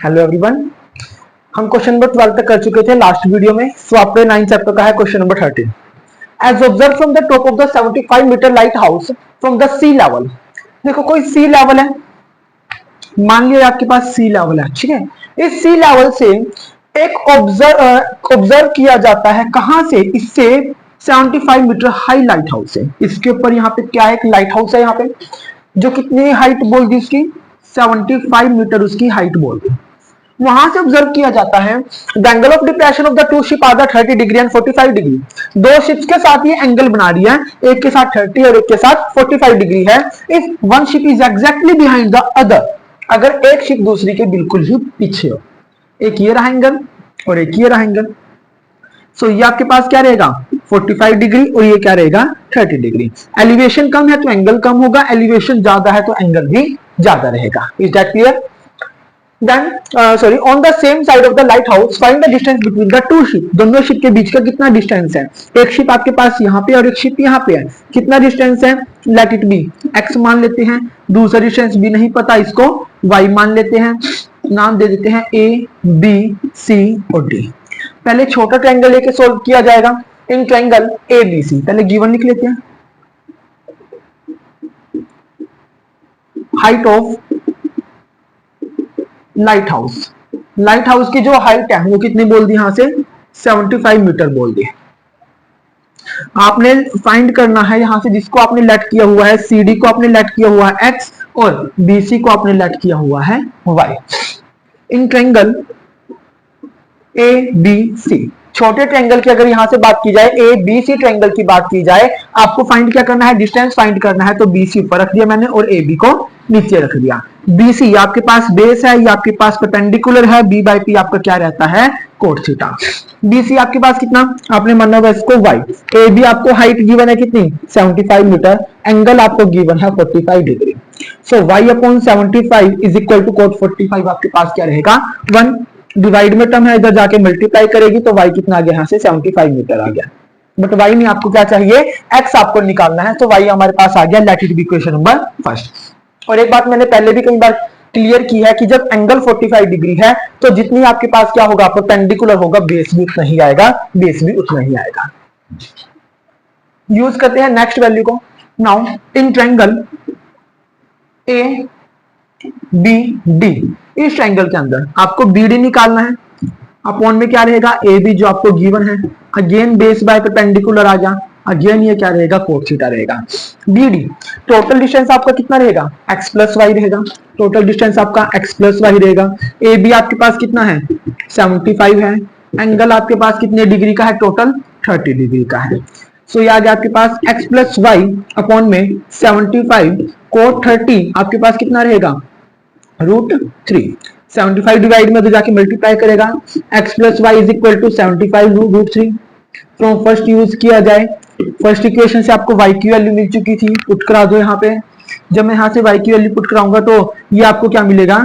Hello everyone. हम question number 12 तक कर चुके थे लास्ट वीडियो में। सो आपके 9 चैप्टर का है question number 13। As observe from the top of the 75 metre lighthouse from the sea level. देखो कोई सी लेवल है, मान लिया आपके पास सी लेवल है, ठीक है। इस सी लेवल से एक ऑब्जर्व किया जाता है, कहां से? इससे 75 मीटर हाई लाइट हाउस है। इसके ऊपर यहाँ पे क्या है? एक लाइट हाउस है यहाँ पे, जो कितनी हाइट बोल दी उसकी? 75 मीटर उसकी हाइट बोल दी। वहां से ऑब्जर्व किया जाता है the angle of depression of the two ship are the 30 degree and 45 degree. दो शिप्स के साथ ये एंगल बना रही है, एक के साथ 30 और एक के साथ 45 डिग्री है। If one ship is exactly behind the other, अगर एक शिप दूसरी के बिल्कुल ही पीछे हो, एक ये रहा एंगल और एक ये रहा एंगल। सो ये आपके पास क्या रहेगा? 45 डिग्री और ये क्या रहेगा? 30 डिग्री। एलिवेशन कम है तो एंगल कम होगा, एलिवेशन ज्यादा है तो एंगल भी ज्यादा रहेगा। Is that clear? Then on the same side of the lighthouse find the distance between the two ship। दोनों शिप के बीच का कितना डिस्टेंस है? एक शिप आपके पास यहाँ पे और एक शिप यहाँ पे है। कितना डिस्टेंस है? लेट इट बी x मान लेते हैं। दूसरा डिस्टेंस भी नहीं पता, इसको y मान लेते हैं। नाम दे देते हैं a b c और d। पहले छोटा ट्रायंगल लेके सोल्व किया जाएगा। In triangle a b c पहले गिवन लिख लेते हैं। Height of light house, light house की जो हाइट है वो कितनी बोल दी? यहां से 75 मीटर बोल दी। आपने फाइंड करना है यहां से, जिसको आपने लेट किया हुआ है CD को आपने लेट किया हुआ है X और BC को आपने लेट किया हुआ है Y। इन ट्रायंगल ABC, छोटे ट्रायंगल की अगर यहां से बात की जाए, ABC ट्रायंगल की बात की जाए, आपको फाइंड क्या करना है? डिस्टेंस फाइंड करना है। तो BC ऊपर रख दिया मैंने और AB को नीचे रख दिया। BC आपके पास बेस है, ये आपके पास परपेंडिकुलर है, B बाई P आपका क्या रहता है? Cot theta. BC आपके पास कितना? आपने माना हुआ इसको Y। AB आपको हाइट गिवन है कितनी? 75 मीटर। एंगल आपको गिवन है 45 degree. So Y upon 75 is equal to cot 45 आपके पास क्या रहेगा? 1। डिवाइड में टर्म है, इधर जाके मल्टीप्लाई करेगी तो y कितना आ गया? यहां से 75 मीटर आ गया। बट y नहीं, आपको क्या चाहिए? x आपको निकालना है। तो y हमारे पास आ गया। Let it be equation number first. और एक बात मैंने पहले भी कई बार क्लियर की है कि जब एंगल 45 डिग्री है तो जितनी आपके पास क्या होगा? परपेंडिकुलर होगा, बेस भी उतना ही आएगा, बेस भी उतना ही आएगा। यूज करते हैं नेक्स्ट वैल्यू को। Now in triangle A B D, इस ट्रायंगल के अंदर आपको BD निकालना है। अपॉन में क्या रहेगा? AB जो आपको गिवन है। अगेन बेस बाय परपेंडिकुलर आ जा, अगेन ये क्या रहेगा? कोट थीटा रहेगा। BD टोटल डिस्टेंस आपका कितना रहेगा? x प्लस वाई रहेगा। टोटल डिस्टेंस आपका x प्लस वाई रहेगा। AB आपके पास कितना है? 75 है। एंगल आपके पास कितने डिग्री का है? टोटल 30 डिग्री का है। सो ये आ गया आपके पास x प्लस वाई अपॉन में 75 कोट 30 आपके पास कितना रहेगा? √3। 75 डिवाइड में तो जाके मल्टीप्लाई करेगा। x plus y is equal to 75 √3। From first use किया जाए, फर्स्ट इक्वेशन से आपको y की वैल्यू मिल चुकी थी, पुट करा दो यहाँ पे। जब मैं यहाँ से y की वैल्यू पुट कराऊंगा तो ये आपको क्या मिलेगा?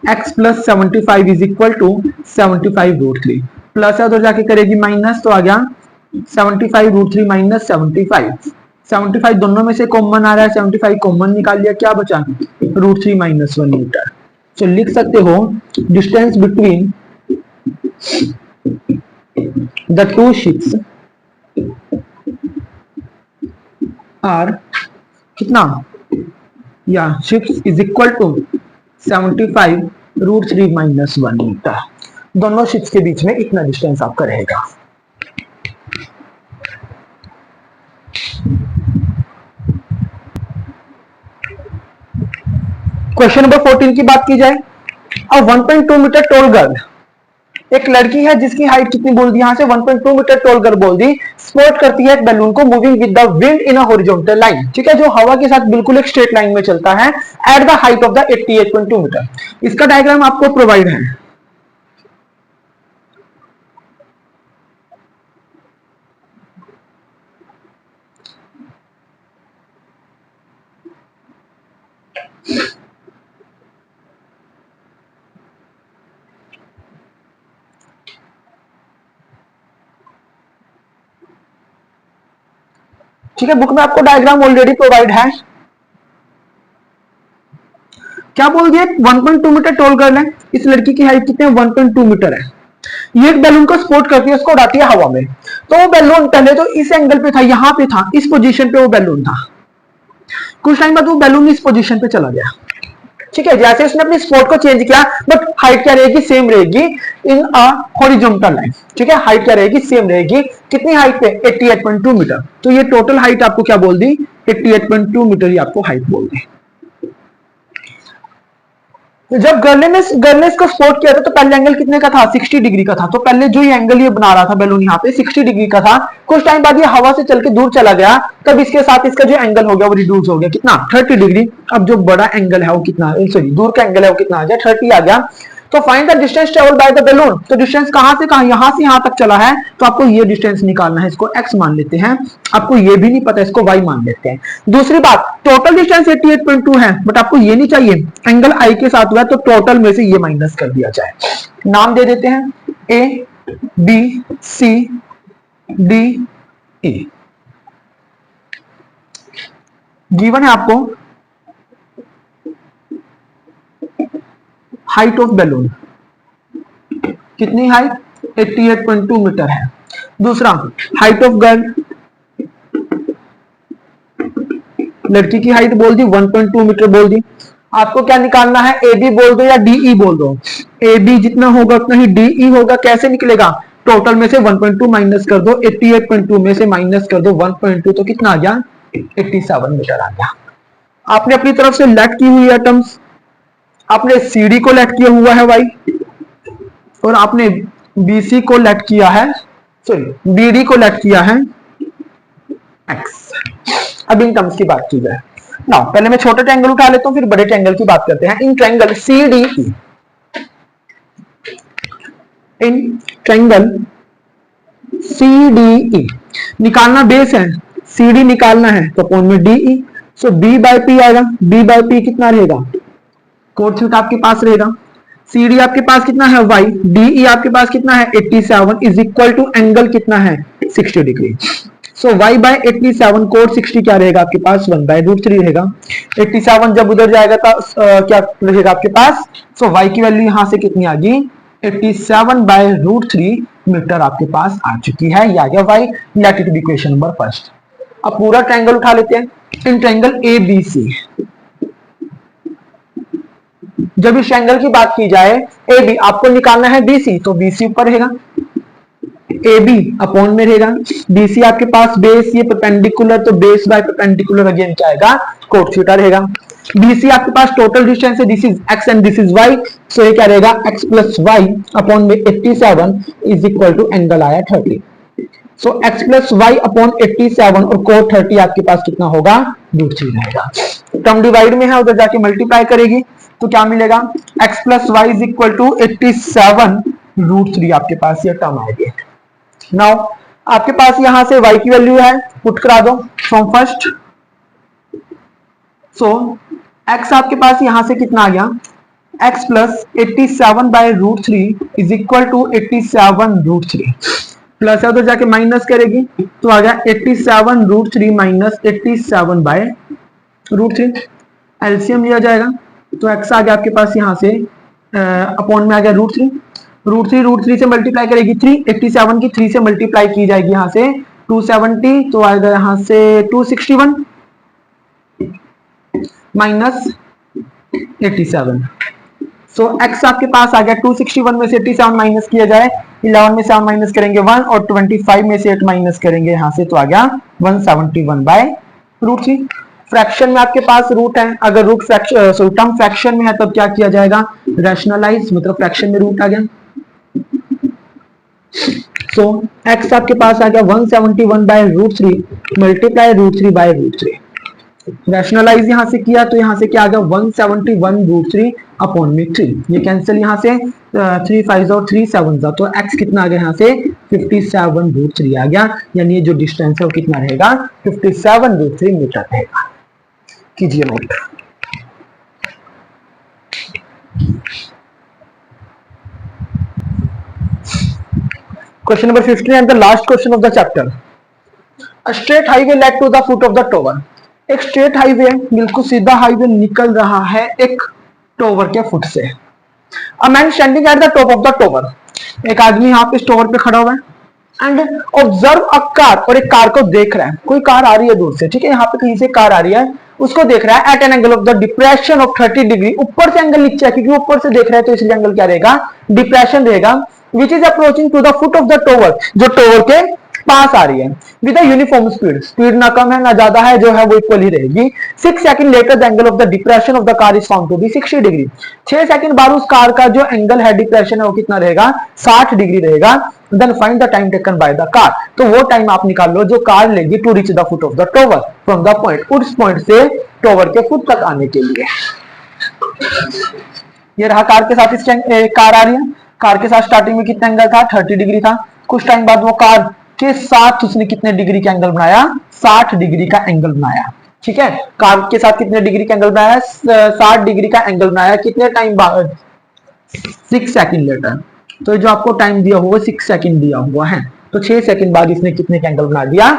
x plus 75 is equal to 75 √3। Plus है उधर जाके करेगी माइनस, तो आ गया 75 √3 माइनस 75। 75 दोनों में से कॉमन आ रहा है, 75 कॉमन निकाल लिया, क्या बचा? √3 माइनस 1 मीटर। तो लिख सकते हो distance between the two ships are कितना? या ships is equal to 75 √3 minus 1 metre. दोनों शिप्स के बीच में इतना डिस्टेंस आपका रहेगा। क्वेश्चन नंबर 14 की बात की जाए। अब 1.2 मीटर टॉल गर्ल, एक लड़की है जिसकी हाइट कितनी बोल दी? यहां से 1.2 मीटर टॉल गर्ल बोल दी। स्पोर्ट करती है एक बैलून को moving with the wind in a horizontal line, ठीक है, जो हवा के साथ बिल्कुल एक स्ट्रेट लाइन में चलता है at the height of the 88.2 metre. इसका डायग्राम आपको प्रोवाइड है। ठीक है, बुक में आपको डायग्राम ऑलरेडी प्रोवाइड है। क्या बोल दिया, 1.2 मीटर टॉल गर्ल है, इस लड़की की हाइट कितनी है, 1.2 मीटर है। ये एक बैलून को स्पोर्ट करती है, उसको उड़ाती है हवा में। तो वो बैलून पहले तो इस एंगल पे था, यहां पे था, इस पोजीशन पे वो बैलून था। कुछ टाइम बाद वो बैलून इस पोजीशन पे चला गया, ठीक है। जैसे उसने अपनी स्पोर्ट को चेंज किया, बट हाइट क्या रहेगी, सेम रहेगी इन अ हॉरिजॉन्टल लाइन, ठीक है। हाइट क्या रहेगी, सेम रहेगी। कितनी हाइट पे, 88.2 मीटर। तो ये टोटल हाइट आपको क्या बोल दी, 88.2 मीटर ही आपको हाइट बोल दी। जब गर्ल ने इसको स्पोर्ट किया था तो पहले एंगल कितने का था, 60 डिग्री का था। तो पहले जो ये एंगल ये बना रहा था बैलून यहाँ पे 60 डिग्री का था। कुछ टाइम बाद ये हवा से चल के दूर चला गया, तब इसके साथ इसका जो एंगल हो गया वो रिड्यूस हो गया, कितना, 30 डिग्री। अब जो बड़ा एंगल है वो कितना, सॉरी दूर का एंगल है वो कितना आ गया, 30 आ गया। तो find the distance travel by the balloon. तो डिस्टेंस कहां से कहां, यहां से यहां तक चला है, तो आपको ये डिस्टेंस निकालना है। इसको x मान लेते हैं, आपको ये भी नहीं पता, इसको y मान लेते हैं। दूसरी बात, टोटल डिस्टेंस 88.2 है, बट आपको ये नहीं चाहिए एंगल I के साथ हुआ है, तो टोटल में से ये माइनस कर दिया जाए। नाम दे देते हैं A B C D E। Given है आपको हाइट ऑफ बैलून, कितनी हाइट, 88.2 मीटर है। दूसरा, हाइट ऑफ गर्ल, लड़की की हाइट बोल दी 1.2 मीटर बोल दी। आपको क्या निकालना है, ए बी बोल दो या डीई बोल दो। ए बी जितना होगा उतना ही डीई होगा। कैसे निकलेगा, टोटल में से 1.2 माइनस कर दो, 88.2 में से माइनस कर दो 1.2, तो कितना आ गया, 87 मीटर आ गया। आपने अपनी तरफ से लेट की हुई है टर्म्स, आपने सीडी को लेट किया हुआ है वाई, और आपने बीसी को लेट किया है, सॉरी बीडी को लेट किया है एक्स। अब इन टर्म्स की बात की जाए ना, पहले मैं छोटा ट्रायंगल उठा लेता हूं, फिर बड़े ट्रायंगल की बात करते हैं। In triangle CDE, in triangle CDE निकालना बेस है, सीडी निकालना है तो अपॉन में DE. So B by P आएगा, बी बाय पी कितना रहेगा, कोट थीटा आपके पास रहेगा। सीडी आपके पास कितना है y, डीई आपके पास कितना है 87, इज इक्वल टू एंगल कितना है 60 degree. So y bye 87 coat 60 क्या रहेगा आपके पास, 1/√3 रहेगा। 87 जब उधर जाएगा तो क्या रहेगा आपके पास, सो y की वैल्यू यहां से कितनी आ गई, 87/√3 मीटर आपके पास आ चुकी है। ये आ गया y। Let it be equation number first. अब पूरा ट्रायंगल उठा लेते हैं, in triangle A B C. जब इस एंगल की बात की जाए ए बी, आपको निकालना है बीसी, तो बीसी ऊपर रहेगा, ए बी अपॉन में रहेगा। बीसी आपके पास बेस, ये परपेंडिकुलर, तो बेस बाय परपेंडिकुलर अगेन क्या आएगा, कोट थीटा रहेगा। बीसी आपके पास टोटल डिस्टेंस है, this is X and this is Y, so ये क्या रहेगा, एक्स प्लस वाई अपॉन में 87 इज इक्वल टू एंगल आया 30। सो एक्स प्लस वाई अपॉन 87 और कोट 30 आपके पास कितना होगा, √3 रहेगा। टर्म डिवाइड में है, उधर जाके मल्टीप्लाई करेगी तो क्या मिलेगा, x plus y is equal to 87√3 आपके पास ये टर्म आएगी। नाउ आपके पास यहां से y की वैल्यू है, पुट करा दो फ्रॉम फर्स्ट। सो x आपके पास यहां से कितना आ गया, x plus 87/√3 is equal to 87√3, plus है उधर जाके माइनस करेगी तो आ गया 87√3 माइनस 87/√3। एलसीएम लिया जाएगा तो x आ गया आपके पास यहां से अपॉन में आ गया √3 से मल्टीप्लाई करेगी 3, 87 की 3 से मल्टीप्लाई की जाएगी यहां से 270, तो आएगा यहां से 261 माइनस 87। सो x आपके पास आ गया 261 में से 87 माइनस किया जाए, 11 में से 7 माइनस करेंगे 1 और 25 में से 8 माइनस करेंगे यहां से, तो आ गया 171/√3। फ्रैक्शन में आपके पास रूट है, अगर रूट फ्रैक्शन टर्म फ्रैक्शन में है तब क्या किया जाएगा, रैशनलाइज, मतलब फ्रैक्शन में रूट आ गया। सो x आपके पास आ गया 171/√3 मल्टीप्लाई √3/√3। रैशनलाइज यहां से किया तो यहां से क्या आ गया 171√3 अपॉन में 3, ये कैंसिल यहां से 3 5 और 3 7, तो x कितना आ गया यहां से 57√3 आ गया, यानी ये जो डिस्टेंस है वो कितना रहेगा 57√3 मीटर रहेगा। कीजिए नोट। Question number 15 and the last question of the chapter. A straight highway lead to the foot of the tower. एक स्ट्रेट हाईवे, बिल्कुल सीधा हाईवे निकल रहा है एक टॉवर के फुट से। A man standing at the top of the tower, एक आदमी यहाँ पे इस टॉवर पे खड़ा हुआ है एंड ऑब्जर्व अ कार, और एक कार को देख रहा है। कोई कार आ रही है दूर से, ठीक है, यहाँ पे कहीं से कार आ रही है, उसको देख रहा है at an angle of the depression of 30 degree. ऊपर से एंगल नीचे है, क्योंकि ऊपर से देख रहा है तो इसलिए एंगल क्या रहेगा, डिप्रेशन रहेगा। Which is approaching to the foot of the tower, जो टॉवर के पास आ रही है विद यूनिफॉर्म स्पीड, स्पीड ना कम है ना ज्यादा है, जो है वो इक्वल ही रहेगी। 6 second later the angle of the depression of the car is found to be 60 degree. 6 second बाद उस कार का जो एंगल है डिप्रेशन है वो कितना रहेगा, 60 डिग्री रहेगा। Then find the time taken by the car, तो वो टाइम आप निकाल लो जो कार लेगी to reach the foot of the tower from the point, उस पॉइंट से टॉवर के फुट तक आने के लिए। ये रहा कार के साथ इस कार आ रही है, कार के साथ स्टार्टिंग में कितना एंगल था, 30 डिग्री था। कुछ टाइम बाद वो कार के साथ उसने कितने डिग्री का एंगल बनाया, 60 डिग्री का एंगल बनाया। ठीक है, कार के साथ कितने डिग्री का एंगल बनाया, 60 डिग्री का एंगल बनाया। कितने टाइम बाद, 6 सेकंड लेटर। तो जो आपको टाइम दिया हुआ 6 सेकंड दिया हुआ है, तो 6 सेकंड बाद इसने कितने का एंगल बना दिया,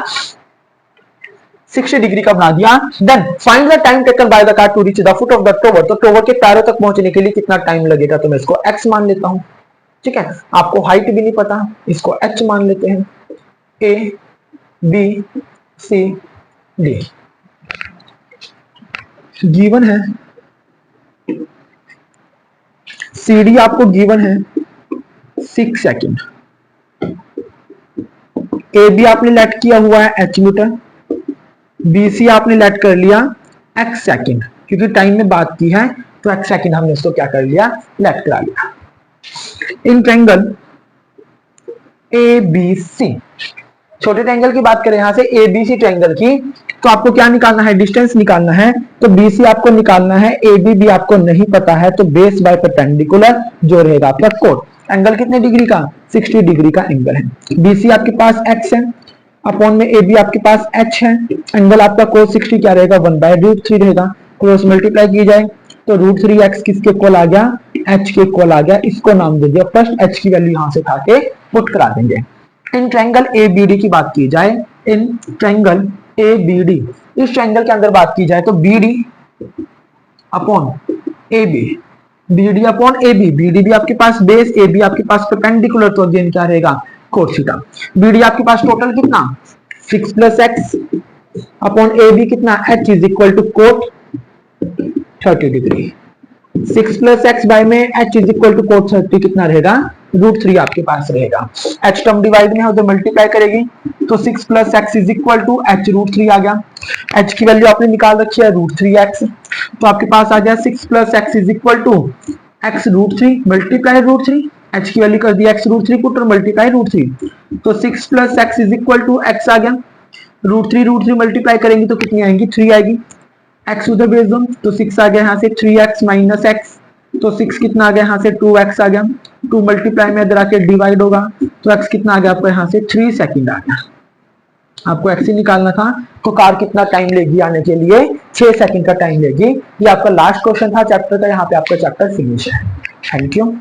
60 डिग्री का बना दिया। Then find the time taken by the car to reach the foot of the tower, तो टॉवर के पैरों तक पहुंचने के लिए कितना टाइम लगेगा, तो मैं इसको x मान लेता हूं। ठीक है, आपको हाइट भी नहीं पता, इसको h मान लेते हैं। A B C D given है, CD आपको गिवन है 6 सेकंड। AB आपने लेट किया हुआ है h मीटर, BC आपने लेट कर लिया x सेकंड, क्योंकि टाइम में बात की है तो x सेकंड हमने इसको क्या कर लिया, लेट करा लिया। इन ट्रायंगल ABC, छोटे ट्रायंगल की बात करें यहां से ABC ट्रायंगल की, तो आपको क्या निकालना है, डिस्टेंस निकालना है। तो BC आपको निकालना है, AB भी आपको नहीं पता है, तो बेस बाय परपेंडिकुलर जो रहेगा आपका कोड। एंगल कितने डिग्री का, 60 डिग्री का एंगल है। BC आपके पास x है, अपॉन में AB आपके पास h है। एंगल आपका कोस 60 क्या रहेगा, 1/√3 रहेगा। क्रॉस मल्टीप्लाई की जाए तो √3x किसके इक्वल आ गया, h के इक्वल आ गया। इसको नाम दे दिया फर्स्ट, h की वैल्यू यहां से उठा के पुट करा देंगे। इन ट्रायंगल ABD की बात की जाए, इन ट्रायंगल ABD, इस ट्रायंगल के अंदर बात की जाए तो BD upon AB, BD upon AB, BD भी आपके पास बेस, AB आपके पास परपेंडिकुलर, तो अगेन क्या रहेगा, कोट थीटा। BD आपके पास टोटल कितना, 6 + x अपॉन AB कितना, h is equal to cot 30 degree. 6 + x by में h is equal to cot 30 कितना रहेगा, √3 आपके पास रहेगा। h टर्म डिवाइड में है उधर मल्टीप्लाई करेगी तो 6 + x is equal to h √3 आ गया। h की वैल्यू आपने निकाल रखी है √3x, तो आपके पास आ गया 6 + x is equal to x √3 multiply √3, h की वैल्यू कर दी x √3 पुट और मल्टीप्लाई √3, तो 6 + x is equal to x आ गया। √3 मल्टीप्लाई करेंगे तो कितनी आएंगी, 3 आएगी। x उधर भेज दो तो 6 आ गया यहाँ से, 3x - x, तो 6 कितना आ गया यहाँ से, 2x आ गया। 2 मल्टीप्लाई में इधर आके डिवाइड होगा तो x कितना आ गया आपको यहाँ से, 3 सेकंड आ गया। आपको x ही निकालना था, तो कार कितना टाइम लेगी आने के लिए, 6 सेकंड का टाइम लेगी। ये आपका लास्ट क्वेश्चन था चैप्टर का, यहाँ पे आपका चैप्टर फिनिश है। Thank you.